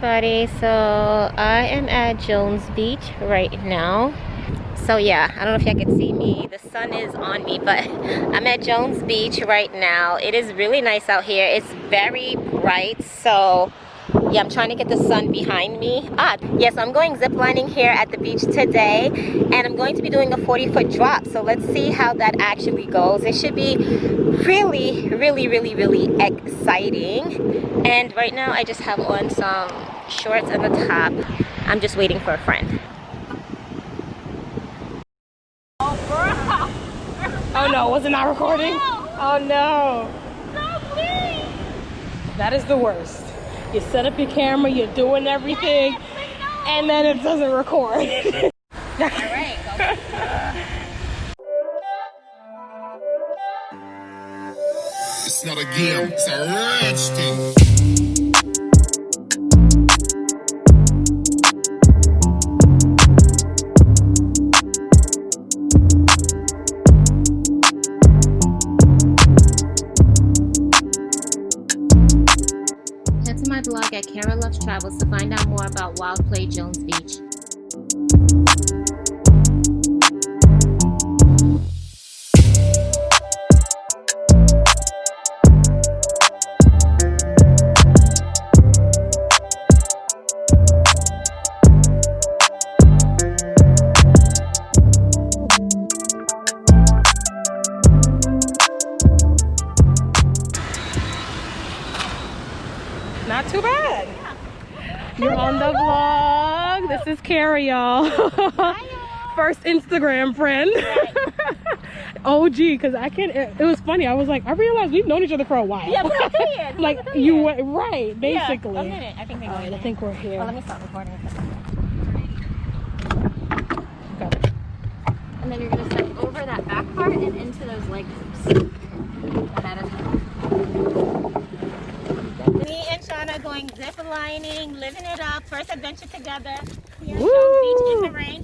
everybody, so I am at Jones Beach right now. So yeah, I don't know if y'all can see me, the sun is on me, but I'm at Jones Beach right now. It is really nice out here. It's very bright, so yeah, I'm trying to get the sun behind me. Yes, I'm going ziplining here at the beach today, and I'm going to be doing a 40-foot drop. So let's see how that actually goes. It should be really exciting. And right now I just have on some shorts and the top. I'm just waiting for a friend. Oh no, wasn't I recording? Oh no. No, please. That is the worst. You set up your camera, you're doing everything, and then it doesn't record. All right, go. It's not a game, it's a rich thing. Head to my blog at Kara Loves Travels to find out more about Wild Play Jones Beach. Not too bad. You're on the vlog. This is Carrie, y'all. First Instagram friend. OG, because I can't. It was funny. I was like, I realized we've known each other for a while. Yeah, but I did. Like you went right, basically. Yeah, a minute. I think I think we're here. Oh, let me stop recording. Got it. And then you're gonna step over that back part and into those leg loops. Me and Shauna are going zip lining, living it up. First adventure together. Here at Jones Beach in the rain.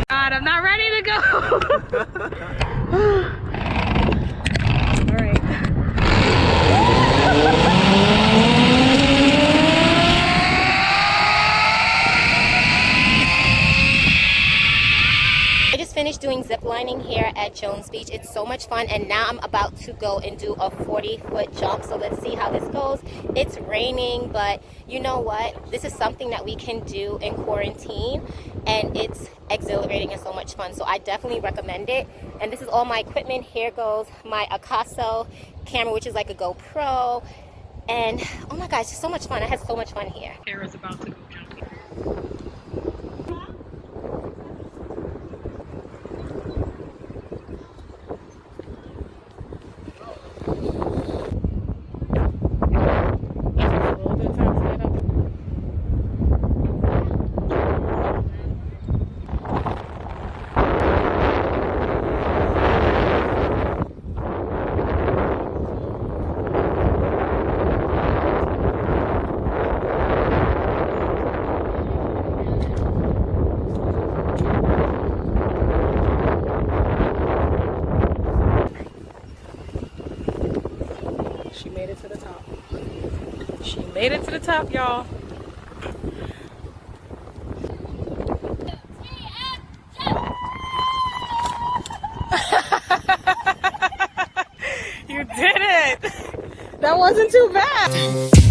God, I'm not ready to go. All right. I just finished doing zip lining here at Jones Beach. It's so much fun, and now I'm about to go and do a 40-foot jump. So let's see how this goes. It's raining, but you know what? This is something that we can do in quarantine, and it's exhilarating and so much fun. So I definitely recommend it. And this is all my equipment. Here goes my Akaso camera, which is like a GoPro. And oh my gosh, it's so much fun. I had so much fun here. Kara's about to go jumping. She made it to the top. She made it to the top, y'all. You did it! That wasn't too bad.